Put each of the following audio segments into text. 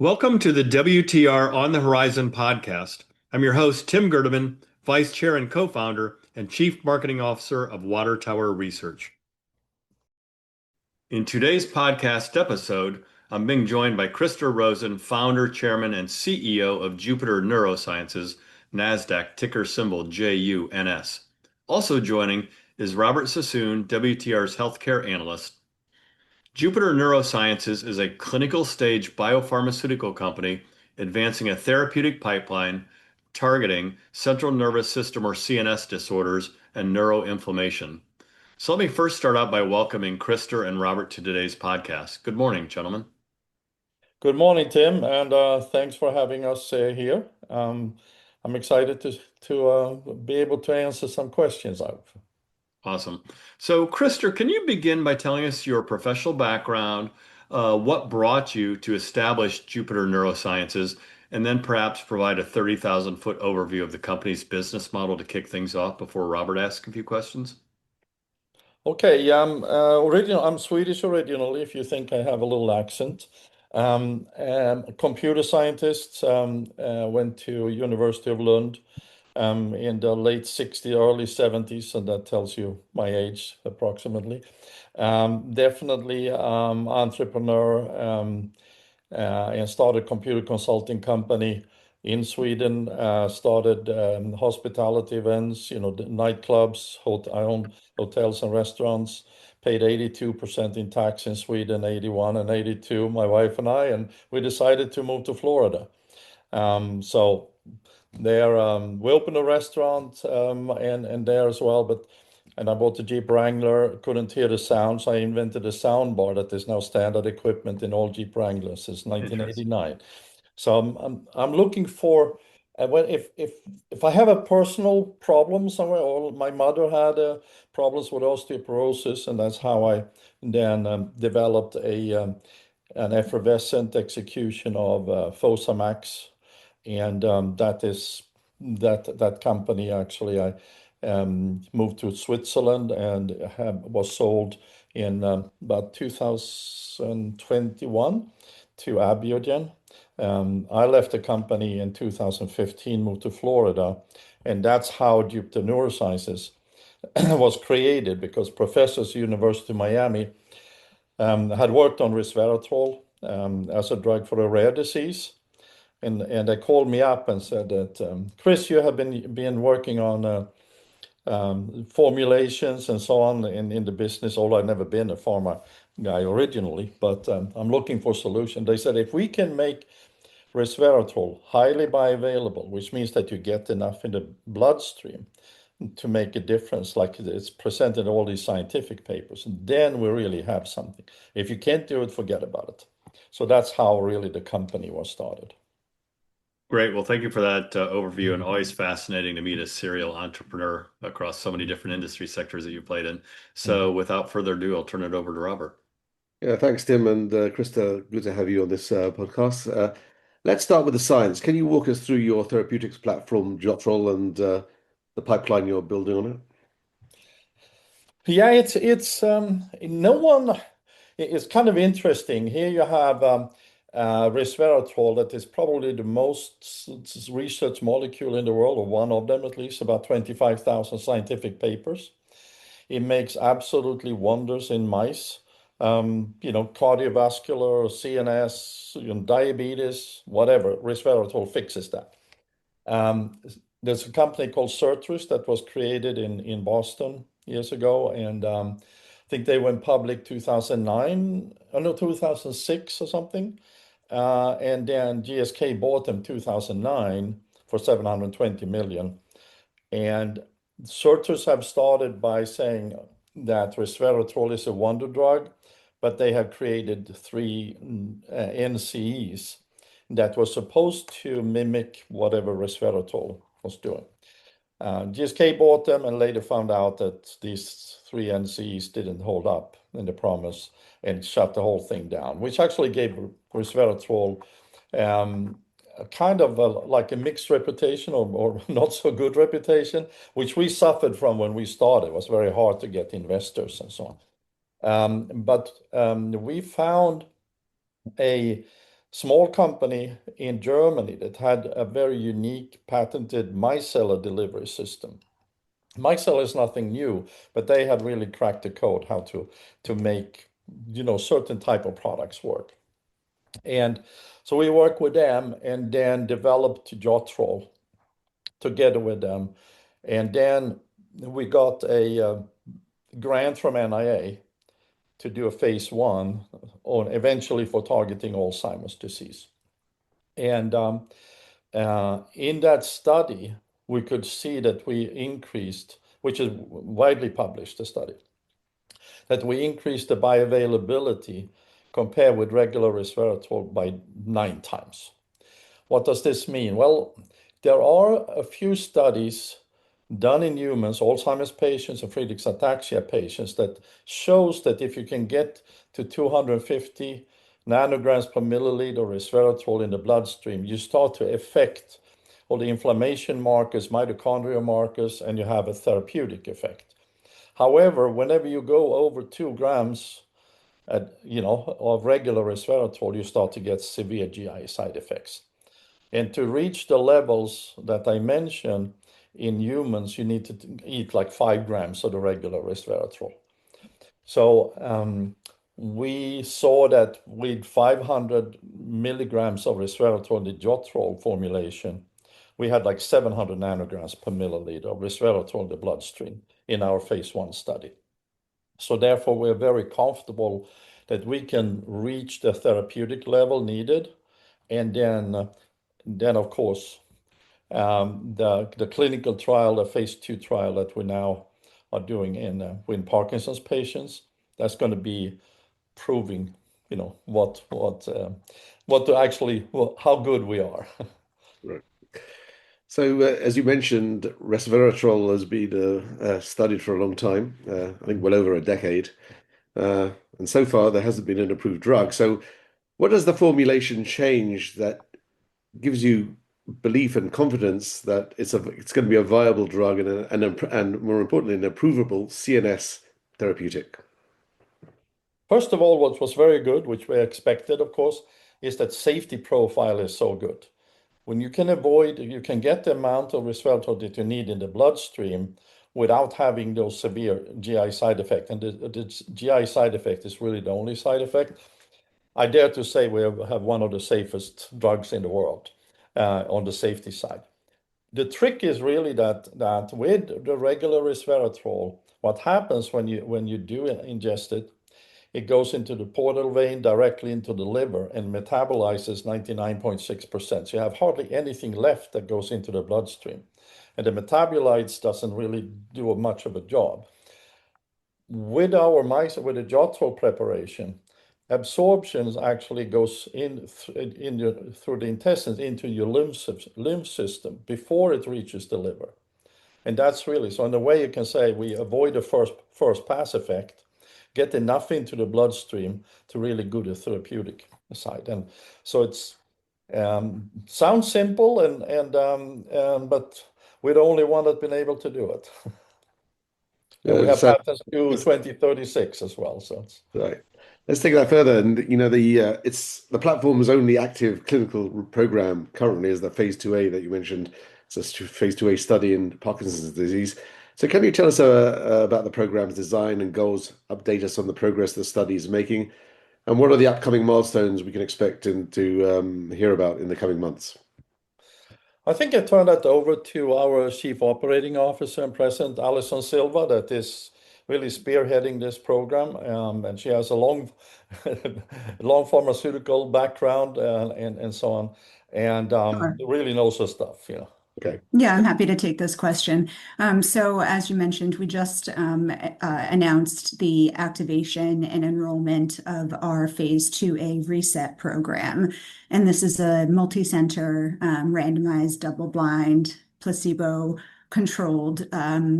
Welcome to the WTR On the Horizon podcast. I'm your host, Tim Gerdeman, Vice Chair and Co-founder and Chief Marketing Officer of Water Tower Research. In today's podcast episode, I'm being joined by Christopher Rosen, Founder, Chairman, and CEO of Jupiter Neurosciences, Nasdaq, ticker symbol JUNS. Also joining is Robert Sassoon, WTR's Healthcare Analyst. Jupiter Neurosciences is a clinical stage biopharmaceutical company advancing a therapeutic pipeline targeting central nervous system or CNS disorders and neuroinflammation. So let me first start out by welcoming Krister and Robert to today's podcast. Good morning, gentlemen. Good morning, Tim, and thanks for having us here. I'm excited to be able to answer some questions. Awesome. So, Krister, can you begin by telling us your professional background, what brought you to establish Jupiter Neurosciences, and then perhaps provide a 30,000-foot overview of the company's business model to kick things off before Robert asks a few questions? Okay, yeah, I'm Swedish originally, if you think I have a little accent. Computer scientist, went to University of Lund in the late 60s, early 70s, and that tells you my age approximately. Definitely entrepreneur, and started computer consulting company in Sweden, started hospitality events, the nightclubs, I owned hotels and restaurants, paid 82% in tax in Sweden, 81 and 82, my wife and I, and we decided to move to Florida. So there, we opened a restaurant and there as well, and I bought a Jeep Wrangler, couldn't hear the sound, so I invented a sound bar that is now standard equipment in all Jeep Wranglers since Interesting. 1989. So I'm looking for if I have a personal problem somewhere, or my mother had problems with osteoporosis, and that's how I then developed an effervescent execution of Fosamax, and that company actually I moved to Switzerland and was sold in about 2021 to Abiogen. I left the company in 2015, moved to Florida, and that's how Jupiter Neurosciences was created, because professors at University of Miami had worked on resveratrol as a drug for a rare disease. And they called me up and said that, Chris, you have been working on formulations and so on in the business, although I've never been a pharma guy originally, but I'm looking for a solution. They said, if we can make resveratrol highly bioavailable, which means that you get enough in the bloodstream to make a difference, like it's presented in all these scientific papers, then we really have something. If you can't do it, forget about it. So that's how really the company was started. Great. Well, thank you for that overview, and always fascinating to meet a serial entrepreneur across so many different industry sectors that you played in. So without further ado, I'll turn it over to Robert. Yeah, thanks, Tim, and Krista, good to have you on this podcast. Let's start with the science. Can you walk us through your therapeutics platform, Jotrol, and the pipeline you're building on it? Yeah, it's no one. It's kind of interesting. Here you have resveratrol, that is probably the most researched molecule in the world, or one of them at least, about 25,000 scientific papers. It makes absolutely wonders in mice. Cardiovascular, CNS, diabetes, whatever. Resveratrol fixes that. There's a company called Certus that was created in Boston years ago, and I think they went public 2009, oh no, 2006 or something. And then GSK bought them 2009 for 720 million. And Certus have started by saying that resveratrol is a wonder drug, but they have created three NCEs that was supposed to mimic whatever resveratrol was doing. GSK bought them and later found out that these three NCEs didn't hold up in the promise and shut the whole thing down, which actually gave resveratrol kind of like a mixed reputation, or not so good reputation, which we suffered from when we started. It was very hard to get investors and so on. But we found a small company in Germany that had a very unique patented micellar delivery system. Micellar is nothing new, but they had really cracked the code how to make certain type of products work. And so we worked with them and then developed Jotrol together with them. And then we got a grant from NIA to do a phase 1 on eventually for targeting Alzheimer's disease. And in that study, we could see that we increased, which is widely published, the study, that we increased the bioavailability compared with regular resveratrol by 9 times. What does this mean? Well, there are a few studies done in humans, Alzheimer's patients and Friedreich's ataxia patients, that shows that if you can get to 250 nanograms per milliliter resveratrol in the bloodstream, you start to affect all the inflammation markers, mitochondrial markers, and you have a therapeutic effect. However, whenever you go over 2 grams of regular resveratrol, you start to get severe GI side effects. And to reach the levels that I mentioned in humans, you need to eat like 5 grams of the regular resveratrol. So we saw that with 500 milligrams of resveratrol in the Jotrol formulation, we had like 700 nanograms per milliliter of resveratrol in the bloodstream in our phase 1 study. So therefore, we're very comfortable that we can reach the therapeutic level needed. And then of course, the clinical trial, the phase 2 trial that we now are doing in Parkinson's patients, that's going to be proving, how good we are. Right. So, as you mentioned, resveratrol has been studied for a long time, I think well over a decade. And so far, there hasn't been an approved drug. So, what does the formulation change that gives you belief and confidence that it's going to be a viable drug and more importantly, an approvable CNS therapeutic? First of all, what was very good, which we expected, of course, is that safety profile is so good. When you can get the amount of resveratrol that you need in the bloodstream without having those severe GI side effects. And the GI side effect is really the only side effect. I dare to say we have one of the safest drugs in the world on the safety side. The trick is really that with the regular resveratrol, what happens when you do ingest it, it goes into the portal vein directly into the liver and metabolizes 99.6%. So you have hardly anything left that goes into the bloodstream. And the metabolites doesn't really do much of a job. With the Jotrol preparation, absorption actually goes through the intestines into your lymph system before it reaches the liver. And that's really, so in a way you can say we avoid the first pass effect, get enough into the bloodstream to really go to the therapeutic side. And so it's sounds simple, but we're the only one that's been able to do it. And we have patents to 2036 as well. So it's right. Let's take that further. And the platform's only active clinical program currently is the phase 2A that you mentioned. It's a phase 2A study in Parkinson's disease. So can you tell us about the program's design and goals, update us on the progress the study is making, and what are the upcoming milestones we can expect to hear about in the coming months? I think I turn that over to our Chief Operating Officer and President Alison Silva, that is really spearheading this program, and she has a long pharmaceutical background and so on, and really knows her stuff. Okay. Yeah, I'm happy to take this question. So as you mentioned, we just announced the activation and enrollment of our phase 2A reset program. And this is a multi-center randomized double-blind placebo-controlled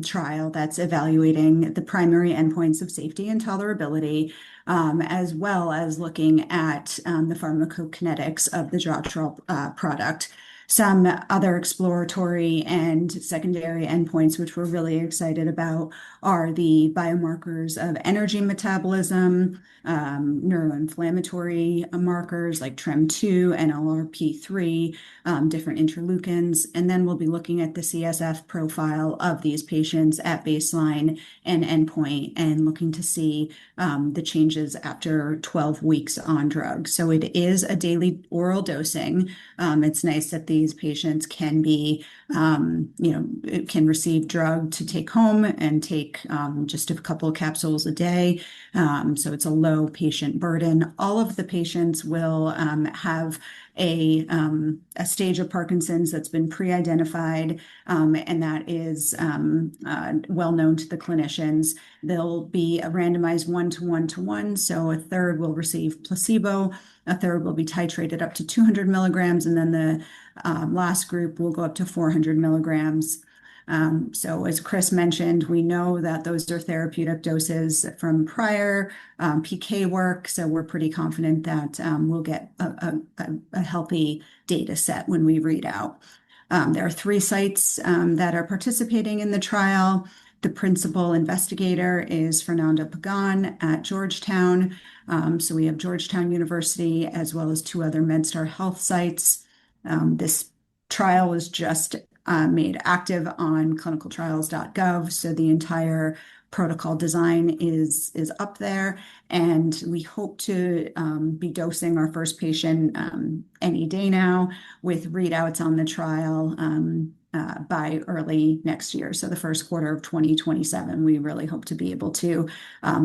trial that's evaluating the primary endpoints of safety and tolerability as well as looking at the pharmacokinetics of the Jotrol product. Some other exploratory and secondary endpoints, which we're really excited about, are the biomarkers of energy metabolism, neuroinflammatory markers like TREM2, NLRP3, different interleukins, and then we'll be looking at the CSF profile of these patients at baseline and endpoint and looking to see the changes after 12 weeks on drug. So it is a daily oral dosing. It's nice that these patients can be, can receive drug to take home and take just a couple of capsules a day. So it's a low patient burden. All of the patients will have a stage of Parkinson's that's been pre-identified, and that is well known to the clinicians. They'll be a randomized 1:1:1, so a third will receive placebo, a third will be titrated up to 200 milligrams, and then the last group will go up to 400 milligrams. So as Chris mentioned, we know that those are therapeutic doses from prior PK work, so we're pretty confident that we'll get a healthy data set when we read out. There are 3 sites that are participating in the trial. The principal investigator is Fernando Pagan at Georgetown. So we have Georgetown University as well as 2 other MedStar Health sites. This trial was just made active on clinicaltrials.gov, so the entire protocol design is up there, and we hope to be dosing our first patient any day now, with readouts on the trial by early next year. So the first quarter of 2027, we really hope to be able to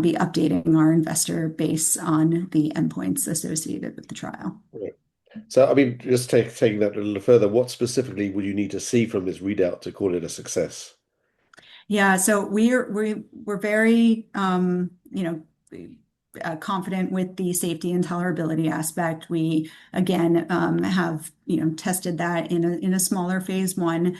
be updating our investor base on the endpoints associated with the trial. Right. So, I mean, just taking that a little further, what specifically would you need to see from this readout to call it a success? Yeah, so we're very confident with the safety and tolerability aspect. We again have tested that in a smaller phase 1.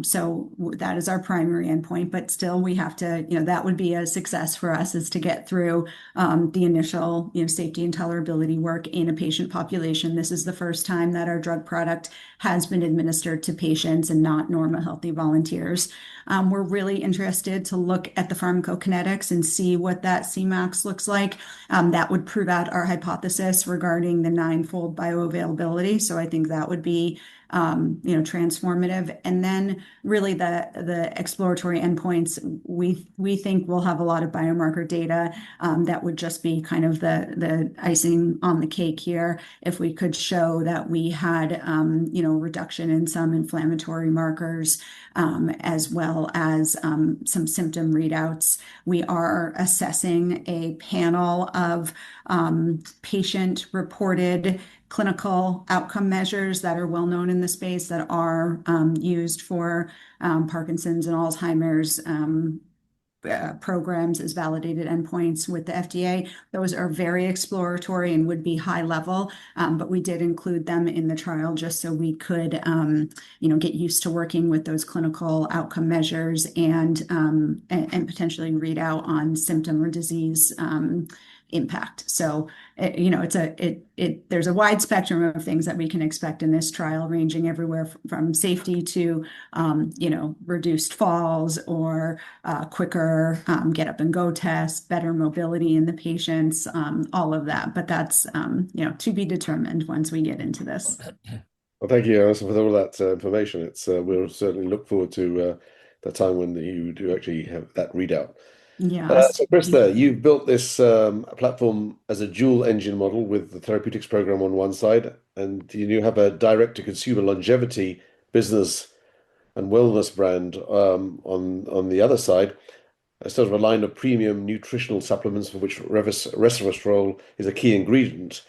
So that is our primary endpoint, but still we have to, that would be a success for us, is to get through the initial safety and tolerability work in a patient population. This is the first time that our drug product has been administered to patients and not normal healthy volunteers. We're really interested to look at the pharmacokinetics and see what that Cmax looks like. That would prove out our hypothesis regarding the ninefold bioavailability. So I think that would be transformative. And then really the exploratory endpoints, we think we'll have a lot of biomarker data that would just be kind of the icing on the cake here. If we could show that we had reduction in some inflammatory markers, as well as some symptom readouts. We are assessing a panel of patient-reported clinical outcome measures that are well known in the space, that are used for Parkinson's and Alzheimer's programs as validated endpoints with the FDA. Those are very exploratory and would be high level, but we did include them in the trial just so we could, get used to working with those clinical outcome measures and potentially read out on symptom or disease impact. So, there's a wide spectrum of things that we can expect in this trial, ranging everywhere from safety to, reduced falls or quicker get up and go tests, better mobility in the patients, all of that. But that's, to be determined once we get into this. Well, thank you, Alison, for all that information. We'll certainly look forward to the time when you do actually have that readout. Yeah. So Krista, you've built this platform as a dual engine model with the therapeutics program on one side, and you have a direct-to-consumer longevity business and wellness brand on the other side, a sort of a line of premium nutritional supplements for which resveratrol is a key ingredient.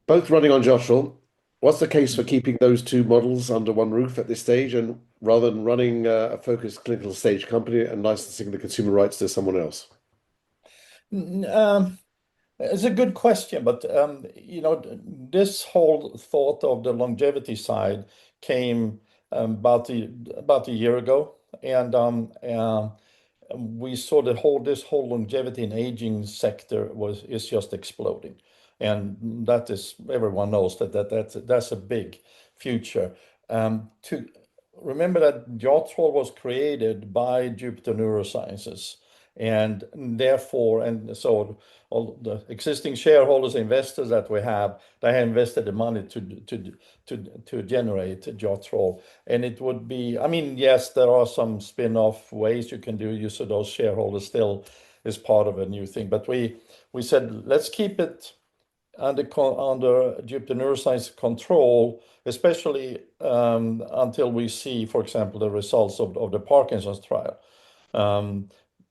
Both running on Jotrol. What's the case for keeping those 2 models under one roof at this stage, and rather than running a focused clinical stage company and licensing the consumer rights to someone else? It's a good question, but this whole thought of the longevity side came about a year ago, and we saw this whole longevity and aging sector is just exploding, and that is, everyone knows that's a big future. To remember that Jotrol was created by Jupiter Neurosciences, and therefore, and so all the existing shareholders, investors that we have, they have invested the money to generate Jotrol. And it would be, I mean, yes, there are some spin-off ways you can do use of those shareholders still is part of a new thing. But we said, let's keep it under Jupiter Neuroscience control, especially until we see, for example, the results of the Parkinson's trial.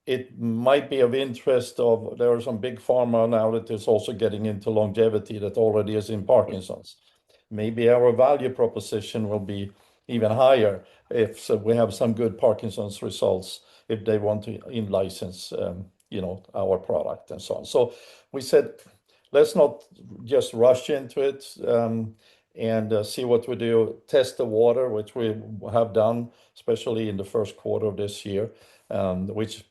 It might be of interest there are some big pharma now that is also getting into longevity that already is in Parkinson's. Maybe our value proposition will be even higher if we have some good Parkinson's results, if they want to in-license, our product and so on. So we said, let's not just rush into it, and see what we do, test the water, which we have done, especially in the first quarter of this year, which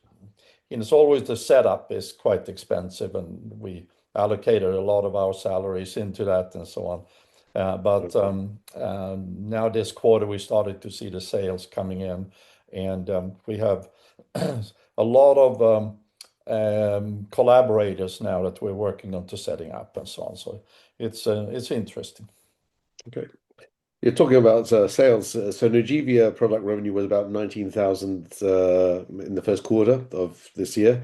it's always the setup is quite expensive, and we allocated a lot of our salaries into that and so on. But now this quarter we started to see the sales coming in, and we have a lot of collaborators now that we're working on to setting up and so on. So it's interesting. Okay. You're talking about sales. So Nujivia product revenue was about 19,000 in the first quarter of this year.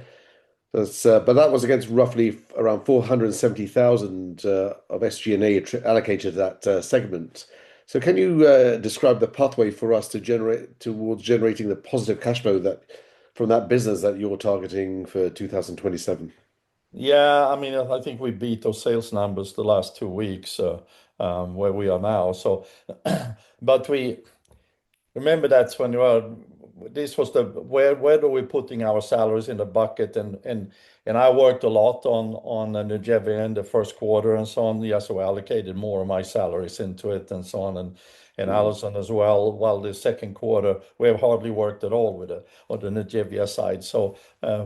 But that was against roughly around 470,000 of SG&A allocated to that segment. So can you describe the pathway for us to generate towards generating the positive cash flow from that business that you're targeting for 2027? Yeah, I mean, I think we beat those sales numbers the last 2 weeks, where we are now. So, but we remember that's when this was where are we putting our salaries in the bucket, and I worked a lot on Nujivia in the first quarter and so on. Yes, we allocated more of my salaries into it and so on, and Alison as well. While the second quarter we have hardly worked at all on the Nujivia side. So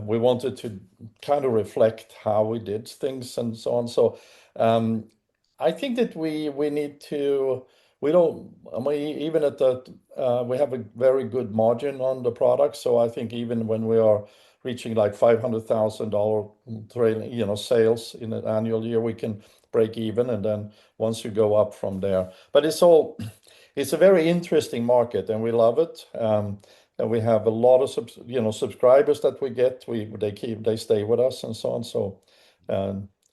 we wanted to kind of reflect how we did things and so on. So I think that we need to. We don't. I mean, even at that, we have a very good margin on the product. So I think even when we are reaching like $500,000 trailing, sales in an annual year, we can break even, and then once you go up from there. But it's a very interesting market, and we love it. And we have a lot of subscribers that we get. They stay with us and so on. So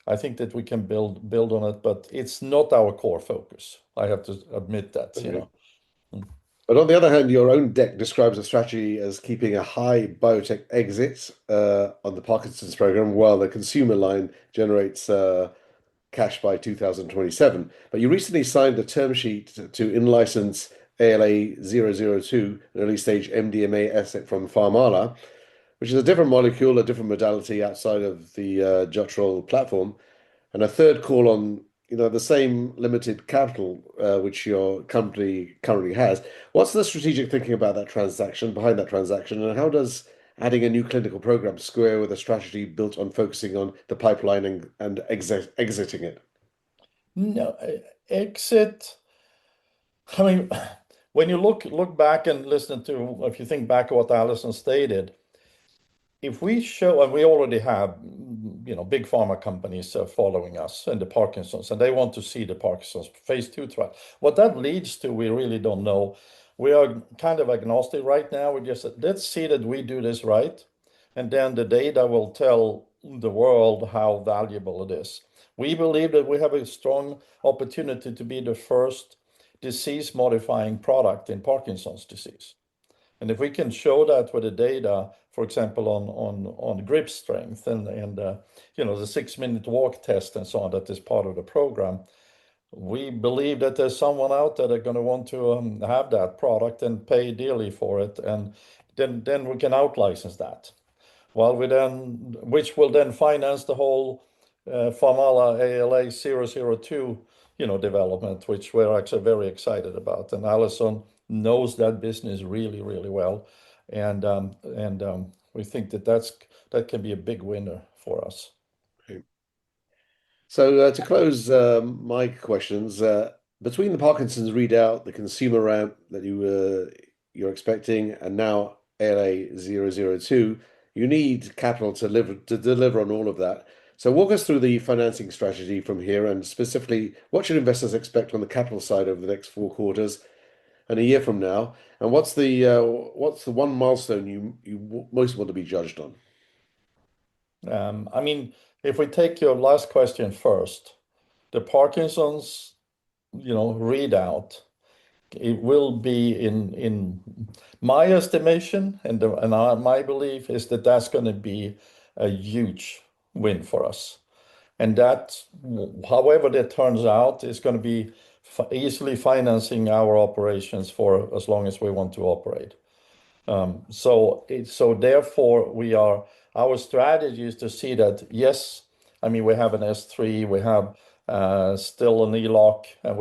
I think that we can build on it, but it's not our core focus. I have to admit that, Okay. But on the other hand, your own deck describes a strategy as keeping a high biotech exit on the Parkinson's program, while the consumer line generates cash by 2027. But you recently signed a term sheet to in-license ALA-002, an early stage MDMA asset from Pharmala, which is a different molecule, a different modality outside of the Jotrol platform, and a third call on the same limited capital which your company currently has. What's the strategic thinking about that transaction, behind that transaction, and how does adding a new clinical program square with a strategy built on focusing on the pipeline and exiting it? No, exit. I mean, when you look back and listen to, if you think back to what Alison stated, if we show, and we already have, big pharma companies following us in the Parkinson's, and they want to see the Parkinson's phase 2 trial. What that leads to, we really don't know. We are kind of agnostic right now. We just let's see that we do this right, and then the data will tell the world how valuable it is. We believe that we have a strong opportunity to be the first disease-modifying product in Parkinson's disease. And if we can show that with the data, for example, on grip strength and the 6-minute walk test and so on, that is part of the program, we believe that there's someone out there that are going to want to have that product and pay dearly for it, and then we can out-license that. Which will then finance the whole Pharmala ALA-002 development, which we're actually very excited about. And Alison knows that business really, really well. And We think that can be a big winner for us. Okay. So to close my questions, between the Parkinson's readout, the consumer ramp that you're expecting, and now ALA-002, you need capital to deliver on all of that. So walk us through the financing strategy from here, and specifically, what should investors expect on the capital side over the next 4 quarters and a year from now? And what's the one milestone you most want to be judged on? I mean, if we take your last question first, the Parkinson's, readout, it will be in my estimation, and my belief is that that's going to be a huge win for us. And that, however that turns out, is going to be easily financing our operations for as long as we want to operate. So therefore, our strategy is to see that, yes, I mean, we have an S3, we have still an ELOC, and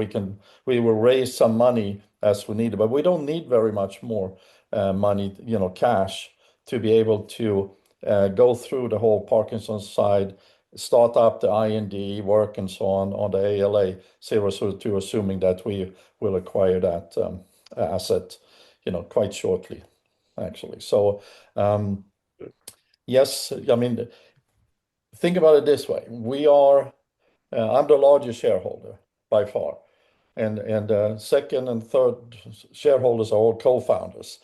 we will raise some money as we need, but we don't need very much more money, cash, to be able to go through the whole Parkinson's side, start up the IND work and so on the ALA-002, assuming that we will acquire that asset, quite shortly, actually. So yes, I mean, think about it this way. I'm the largest shareholder by far, and second and third shareholders are all co-founders.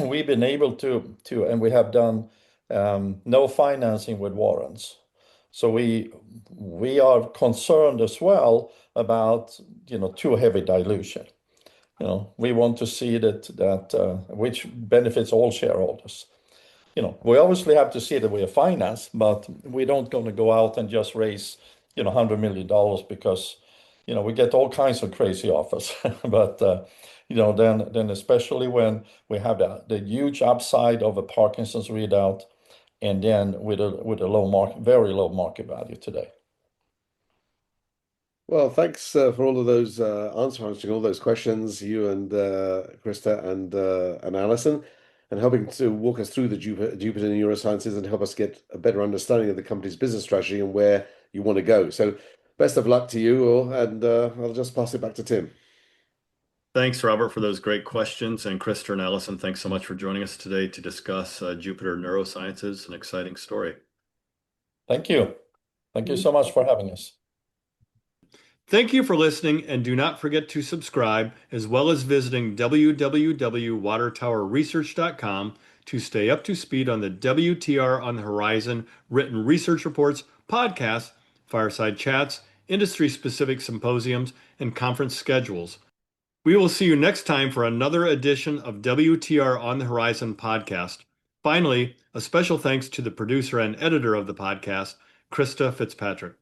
We've been able to, and we have done no financing with warrants. So we are concerned as well about too heavy dilution. We want to see that which benefits all shareholders. We obviously have to see that we are financed, but we don't going to go out and just raise $100 million because we get all kinds of crazy offers. But then especially when we have the huge upside of a Parkinson's readout, and then with a very low market value today. Well, thanks for all of those answering all those questions, you and Krista and Alison, and helping to walk us through the Jupiter Neurosciences and help us get a better understanding of the company's business strategy and where you want to go. So best of luck to you all, and I'll just pass it back to Tim. Thanks, Robert, for those great questions. And Krista and Alison, thanks so much for joining us today to discuss Jupiter Neurosciences, an exciting story. Thank you. Thank you so much for having us. Thank you for listening, and do not forget to subscribe, as well as visiting www.watertowerresearch.com to stay up to speed on the WTR on the Horizon written research reports, podcasts, fireside chats, industry-specific symposiums, and conference schedules. We will see you next time for another edition of WTR on the Horizon podcast. Finally, a special thanks to the producer and editor of the podcast, Krista Fitzpatrick.